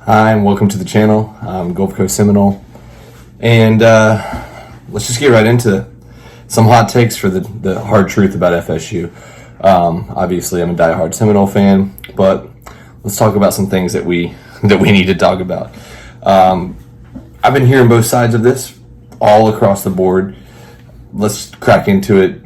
Hi, and welcome to the channel. I'm Gulf Coast Seminole, and let's just get right into some hot takes for the hard truth about FSU. Obviously, I'm a diehard Seminole fan, but let's talk about some things that we need to talk about. I've been hearing both sides of this all across the board. Let's crack into it.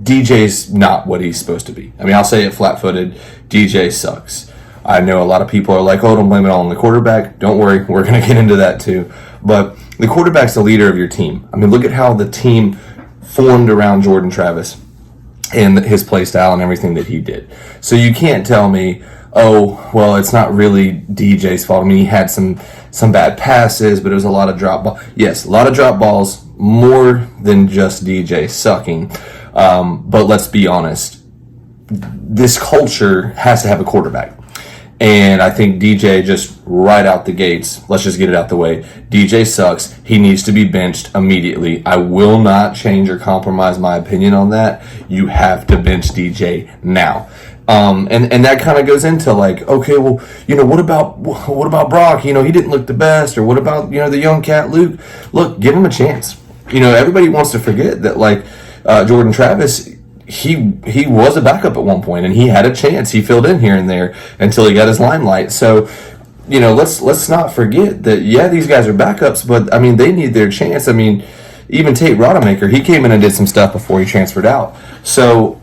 DJ's not what he's supposed to be. I mean, I'll say it flat-footed. DJ sucks. I know a lot of people are like, oh, don't blame it all on the quarterback. Don't worry, we're going to get into that too. But the quarterback's the leader of your team. I mean, look at how the team formed around Jordan Travis and his play style and everything that he did. So you can't tell me, oh, well, it's not really DJ's fault. I mean, he had some bad passes, but it was a lot of drop balls. Yes, a lot of drop balls, more than just DJ sucking. But let's be honest, this culture has to have a quarterback. And I think DJ just right out the gates, let's just get it out the way. DJ sucks. He needs to be benched immediately. I will not change or compromise my opinion on that. You have to bench DJ now. And that kind of goes into like, okay, well, what about Brock? He didn't look the best. Or what about, the young cat Luke? Look, give him a chance. Everybody wants to forget that like Jordan Travis, he was a backup at one point and he had a chance. He filled in here and there until he got his limelight. So, let's not forget that, yeah, these guys are backups, but I mean, they need their chance. I mean, even Tate Rodemaker, he came in and did some stuff before he transferred out. So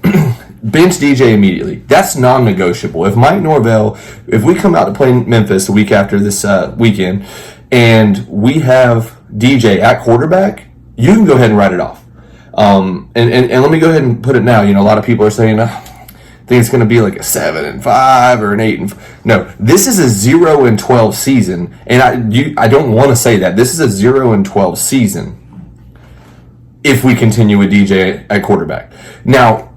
bench DJ immediately. That's non-negotiable. If Mike Norvell, if we come out to play Memphis the week after this weekend and we have DJ at quarterback, you can go ahead and write it off. And let me go ahead and put it now. A lot of people are saying, I think it's going to be like a 7-5 or an 8-5. No, this is a 0-12 season, and I don't want to say that. This is a 0-12 season if we continue with DJ at quarterback. Now,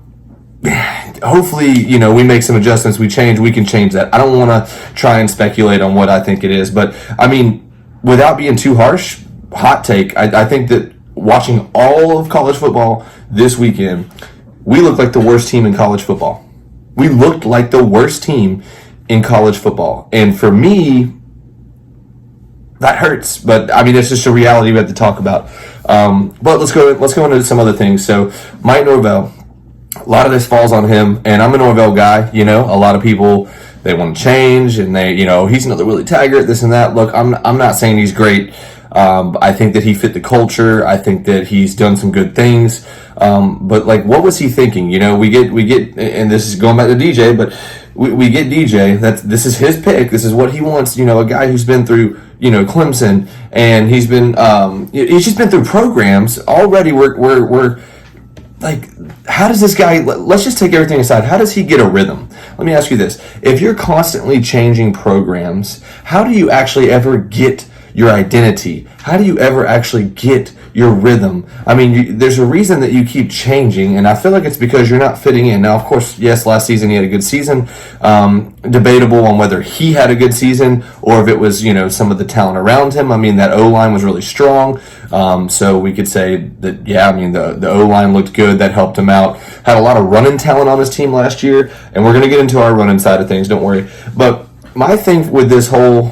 hopefully, we make some adjustments. We can change that. I don't want to try and speculate on what I think it is, but I mean, without being too harsh, hot take, I think that watching all of college football this weekend, we looked like the worst team in college football. We looked like the worst team in college football. And for me, that hurts. But, I mean, it's just a reality we have to talk about. But let's go into some other things. So, Mike Norvell, a lot of this falls on him. And I'm a Norvell guy, a lot of people, they want to change. And they, he's another Willie Taggart, this and that. Look, I'm not saying he's great. I think that he fit the culture. I think that he's done some good things. But like, what was he thinking? We get, and this is going back to DJ, but we get DJ. This is his pick. This is what he wants. A guy who's been through, Clemson, and he's just been through programs already. We're like, how does this guy, let's just take everything aside. How does he get a rhythm? Let me ask you this. If you're constantly changing programs, how do you actually ever get your identity? How do you ever actually get your rhythm? I mean, there's a reason that you keep changing, and I feel like it's because you're not fitting in. Now, of course, yes, last season he had a good season. Debatable on whether he had a good season or if it was, some of the talent around him. I mean, that O-line was really strong. So we could say that, yeah, I mean, the O-line looked good. That helped him out. Had a lot of running talent on his team last year, and we're going to get into our running side of things, don't worry. But my thing with this whole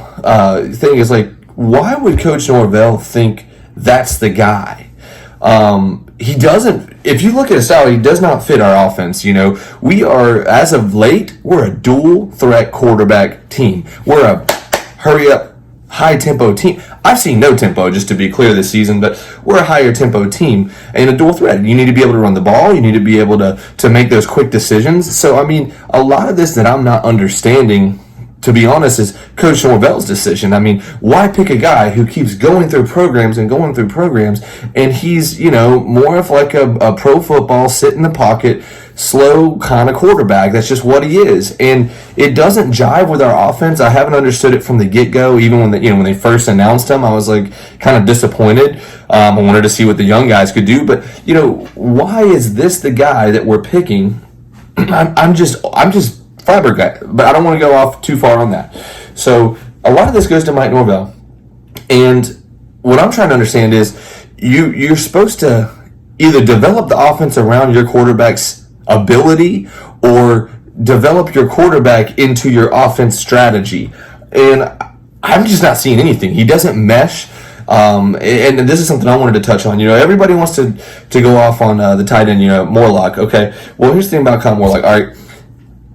thing is like, why would Coach Norvell think that's the guy? He doesn't. If you look at his style, he does not fit our offense. We are, as of late, we're a dual threat quarterback team. We're a hurry up, high tempo team. I've seen no tempo, just to be clear, this season, but we're a higher tempo team and a dual threat. You need to be able to run the ball. You need to be able to make those quick decisions. So, I mean, a lot of this that I'm not understanding, to be honest, is Coach Norvell's decision. I mean, why pick a guy who keeps going through programs and he's, more of like a pro football, sit in the pocket, slow kind of quarterback. That's just what he is. And it doesn't jive with our offense. I haven't understood it from the get-go. Even when they first announced him, I was like kind of disappointed. I wanted to see what the young guys could do. But, why is this the guy that we're picking? I'm just flabbergasted, but I don't want to go off too far on that. So a lot of this goes to Mike Norvell, and what I'm trying to understand is you're supposed to either develop the offense around your quarterback's ability or develop your quarterback into your offense strategy. And I'm just not seeing anything. He doesn't mesh. And this is something I wanted to touch on. Everybody wants to go off on the tight end, Morlock. Okay, well, here's the thing about Connor Morlock. All right,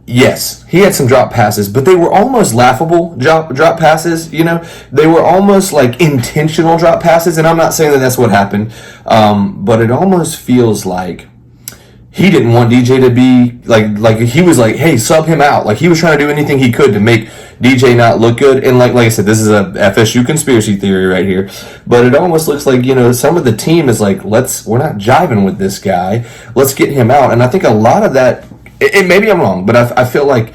yes, he had some drop passes, but they were almost laughable drop passes. They were almost like intentional drop passes, and I'm not saying that that's what happened, but it almost feels like he didn't want DJ to be like he was like, hey, sub him out. Like he was trying to do anything he could to make DJ not look good. And like I said, this is a FSU conspiracy theory right here. But it almost looks like, some of the team is like, we're not jiving with this guy. Let's get him out. And I think a lot of that, maybe I'm wrong, but I feel like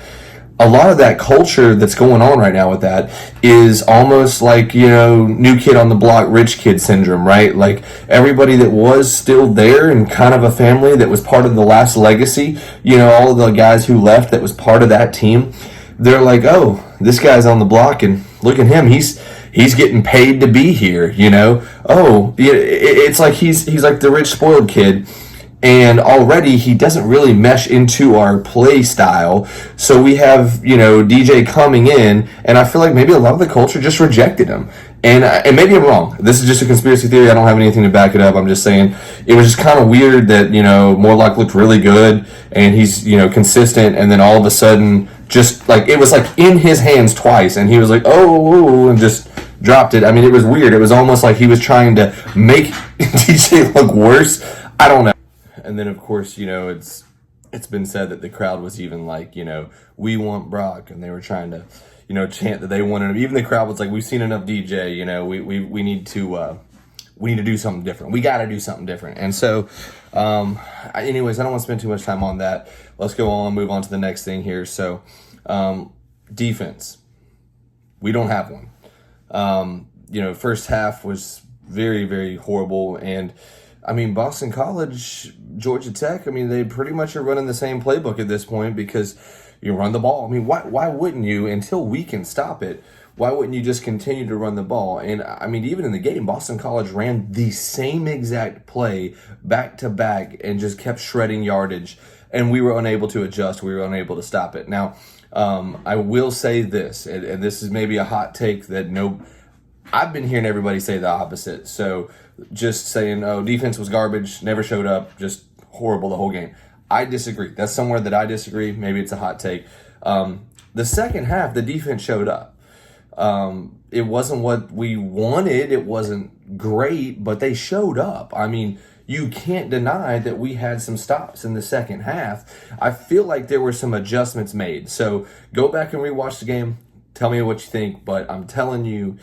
a lot of that culture that's going on right now with that is almost like, new kid on the block, rich kid syndrome, right? Like everybody that was still there and kind of a family that was part of the last legacy, all of the guys who left that was part of that team, they're like, oh, this guy's on the block and look at him. He's getting paid to be here, Oh, it's like he's like the rich spoiled kid. And already he doesn't really mesh into our play style. So we have, DJ coming in, and I feel like maybe a lot of the culture just rejected him. And maybe I'm wrong. This is just a conspiracy theory. I don't have anything to back it up. I'm just saying it was just kind of weird that, Morlock looked really good and he's, consistent. And then all of a sudden, just like it was like in his hands twice. And he was like, oh, and just dropped it. I mean, it was weird. It was almost like he was trying to make DJ look worse. I don't know. And then, of course, it's been said that the crowd was even like, we want Brock, and they were trying to, chant that they wanted him. Even the crowd was like, we've seen enough DJ, we need to do something different. We got to do something different. And so, anyways, I don't want to spend too much time on that. Let's go on, move on to the next thing here. So, defense, we don't have one. First half was very, very horrible, and I mean, Boston College, Georgia Tech, they pretty much are running the same playbook at this point because you run the ball. Why wouldn't you, until we can stop it, why wouldn't you just continue to run the ball? And, even in the game, Boston College ran the same exact play back to back and just kept shredding yardage, and we were unable to adjust. We were unable to stop it. Now, I will say this, and this is maybe a hot take that I've been hearing everybody say the opposite. So just saying, oh, defense was garbage, never showed up, just horrible the whole game. I disagree. That's somewhere that I disagree. Maybe it's a hot take. The second half, the defense showed up. It wasn't what we wanted. It wasn't great, but they showed up. You can't deny that we had some stops in the second half. I feel like there were some adjustments made. So go back and rewatch the game. Tell me what you think, but I'm telling you,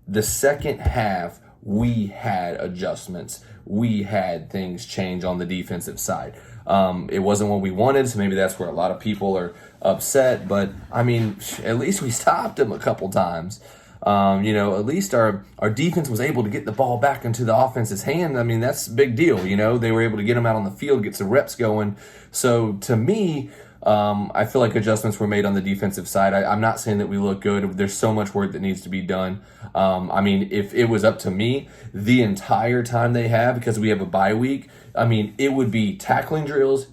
the second half, we had adjustments. We had things change on the defensive side. It wasn't what we wanted, so maybe that's where a lot of people are upset. But, at least we stopped them a couple times. At least our defense was able to get the ball back into the offense's hand. That's a big deal. They were able to get them out on the field, get some reps going. So, to me, I feel like adjustments were made on the defensive side. I'm not saying that we look good. There's so much work that needs to be done. If it was up to me, the entire time they have, because we have a bye week, it would be tackling drills,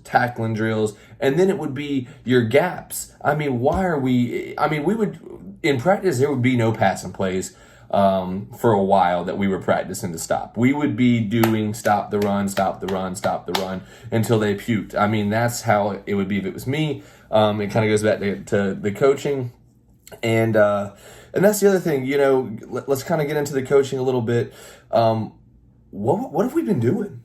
and then it would be your gaps. Why are we would, in practice, there would be no passing plays for a while that we were practicing to stop. We would be doing stop the run until they puked. That's how it would be if it was me. It kind of goes back to the coaching. And that's the other thing, let's kind of get into the coaching a little bit. What have we been doing?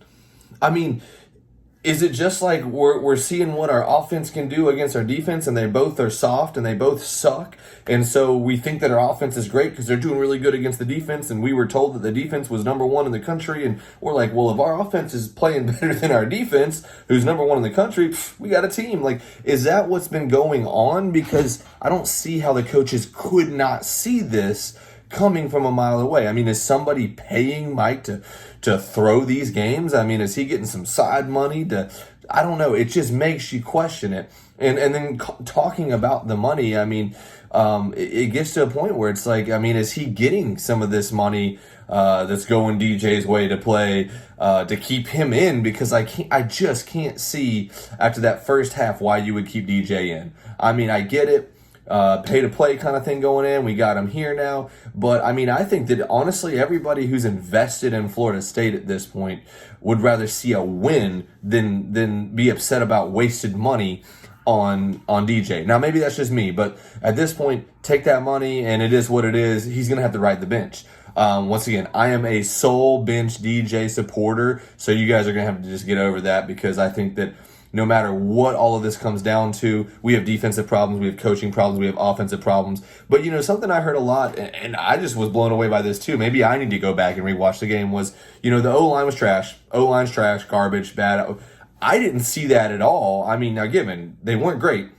Is it just like we're seeing what our offense can do against our defense, and they both are soft and they both suck, and so we think that our offense is great because they're doing really good against the defense, and we were told that the defense was number one in the country, and we're like, well, if our offense is playing better than our defense, who's number one in the country, we got a team. Is that what's been going on? Because I don't see how the coaches could not see this coming from a mile away. Is somebody paying Mike to throw these games? Is he getting some side money I don't know. It just makes you question it. And then talking about the money, it gets to a point where it's like, is he getting some of this money that's going DJ's way to play to keep him in? Because I just can't see after that first half why you would keep DJ in. I get it. pay to play kind of thing going in. We got him here now. But, I mean, I think that, honestly, everybody who's invested in Florida State at this point would rather see a win than be upset about wasted money on DJ. Now, maybe that's just me, but at this point, take that money, and it is what it is. He's going to have to ride the bench. Once again, I am a sole bench DJ supporter, so you guys are going to have to just get over that, because I think that no matter what all of this comes down to, we have defensive problems, we have coaching problems, we have offensive problems. But, something I heard a lot, and I just was blown away by this too, maybe I need to go back and rewatch the game, was, the O-line was trash. O-line's trash, garbage, bad. I didn't see that at all. I mean, now given, they weren't great.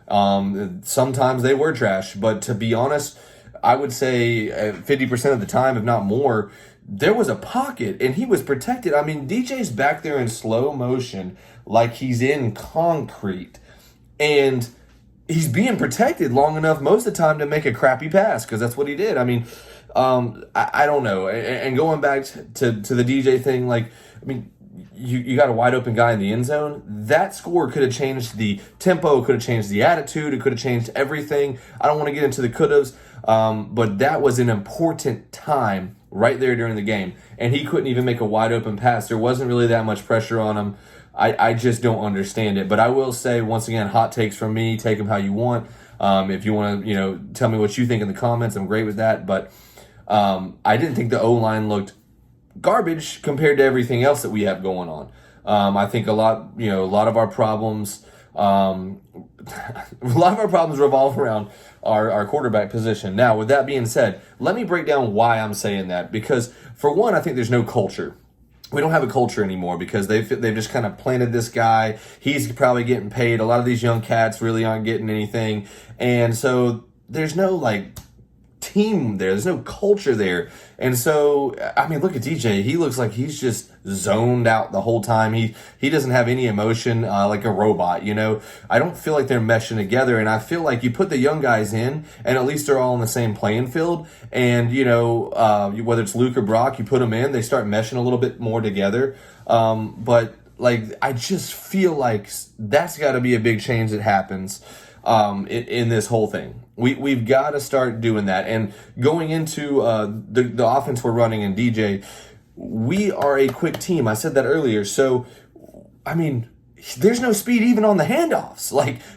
Sometimes they were trash, but to be honest, I would say 50% of the time, if not more, there was a pocket and he was protected. I mean, DJ's back there in slow motion like he's in concrete, and he's being protected long enough most of the time to make a crappy pass, because that's what he did. I mean, I don't know. And going back to the DJ thing, you got a wide open guy in the end zone. That score could have changed the tempo, could have changed the attitude, it could have changed everything. I don't want to get into the could-haves, but that was an important time right there during the game, and he couldn't even make a wide open pass. There wasn't really that much pressure on him. I just don't understand it. But I will say, once again, hot takes from me. Take them how you want. If you want to, tell me what you think in the comments, I'm great with that. But I didn't think the O-line looked garbage compared to everything else that we have going on. I think a lot of our problems, revolve around our quarterback position. Now, with that being said, let me break down why I'm saying that. Because for one, I think there's no culture. We don't have a culture anymore, because they've just kind of planted this guy. He's probably getting paid. A lot of these young cats really aren't getting anything, and so there's no team there. There's no culture there. And so, I mean, look at DJ. He looks like he's just zoned out the whole time. He doesn't have any emotion, like a robot, I don't feel like they're meshing together, and I feel like you put the young guys in, and at least they're all on the same playing field, and, whether it's Luke or Brock, you put them in, they start meshing a little bit more together. But, I just feel like that's got to be a big change that happens in this whole thing. We've got to start doing that. And going into the offense we're running in DJ, we are a quick team. I said that earlier. So, I mean, there's no speed even on the handoffs.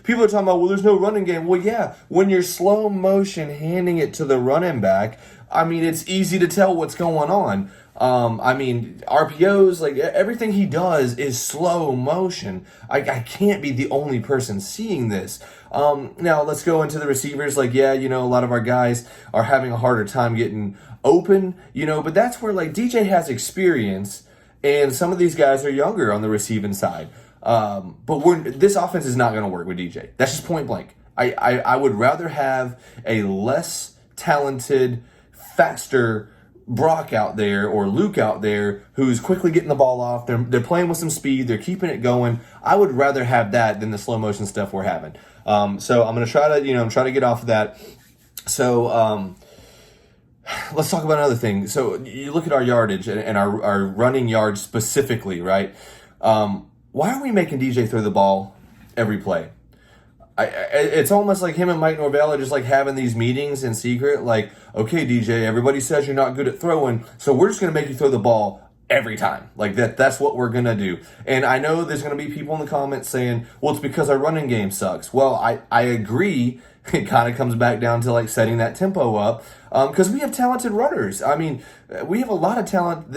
People are talking about, well, there's no running game. Well, yeah, when you're slow motion handing it to the running back, I mean, it's easy to tell what's going on. RPOs, everything he does is slow motion. I can't be the only person seeing this. Now let's go into the receivers. A lot of our guys are having a harder time getting open, but that's where DJ has experience, and some of these guys are younger on the receiving side. But this offense is not going to work with DJ. That's just point blank. I would rather have a less talented, faster Brock out there or Luke out there who's quickly getting the ball off. They're playing with some speed. They're keeping it going. I would rather have that than the slow motion stuff we're having. So I'm going to try to get off of that. So let's talk about another thing. So you look at our yardage and our running yards specifically, right? Why are we making DJ throw the ball every play? It's almost like him and Mike Norvell are just having these meetings in secret. Okay, DJ, everybody says you're not good at throwing, so we're just going to make you throw the ball every time. That's what we're going to do. And I know there's going to be people in the comments saying, well, it's because our running game sucks. Well, I agree. It kind of comes back down to setting that tempo up, because we have talented runners. I mean, we have a lot of talent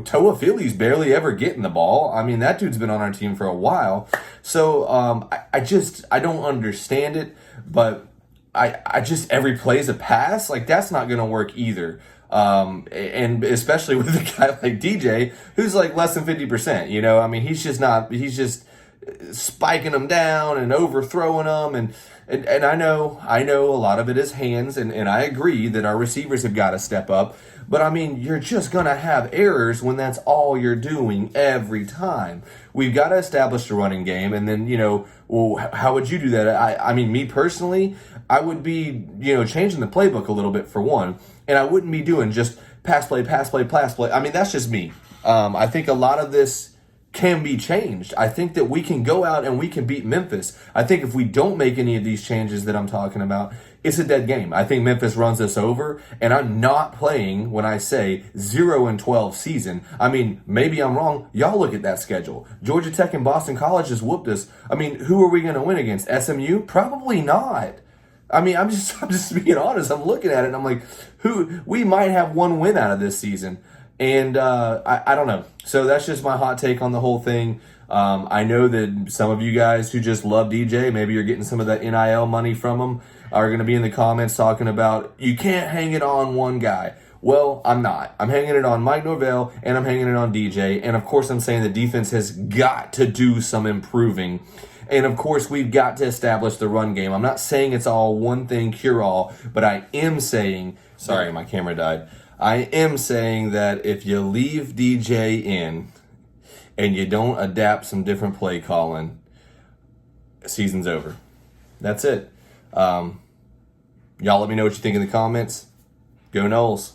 Toa Philly's barely ever getting the ball. I mean, that dude's been on our team for a while. So I don't understand it, but I just, every play is a pass. That's not going to work either. And especially with a guy like DJ, who's less than 50%, I mean, he's just spiking them down and overthrowing them. And I know a lot of it is hands, and I agree that our receivers have got to step up. But, I mean, you're just going to have errors when that's all you're doing every time. We've got to establish the running game, and then, well, how would you do that? I mean, me personally, I would be, changing the playbook a little bit for one, and I wouldn't be doing just pass play. I mean, that's just me. I think a lot of this can be changed. I think that we can go out and we can beat Memphis. I think if we don't make any of these changes that I'm talking about, it's a dead game. I think Memphis runs us over, and I'm not playing when I say 0-12 season. I mean, maybe I'm wrong. Y'all look at that schedule. Georgia Tech and Boston College just whooped us. I mean, who are we going to win against? SMU? Probably not. I mean, I'm just being honest. I'm looking at it and I'm like, we might have one win out of this season. And I don't know. So that's just my hot take on the whole thing. I know that some of you guys who just love DJ, maybe you're getting some of that NIL money from them, are going to be in the comments talking about, you can't hang it on one guy. Well, I'm not. I'm hanging it on Mike Norvell, and I'm hanging it on DJ. And, of course, I'm saying the defense has got to do some improving. And, of course, we've got to establish the run game. I'm not saying it's all one thing, cure-all, but I am saying, sorry, my camera died. I am saying that if you leave DJ in and you don't adapt some different play calling, season's over. That's it. Y'all let me know what you think in the comments. Go Noles.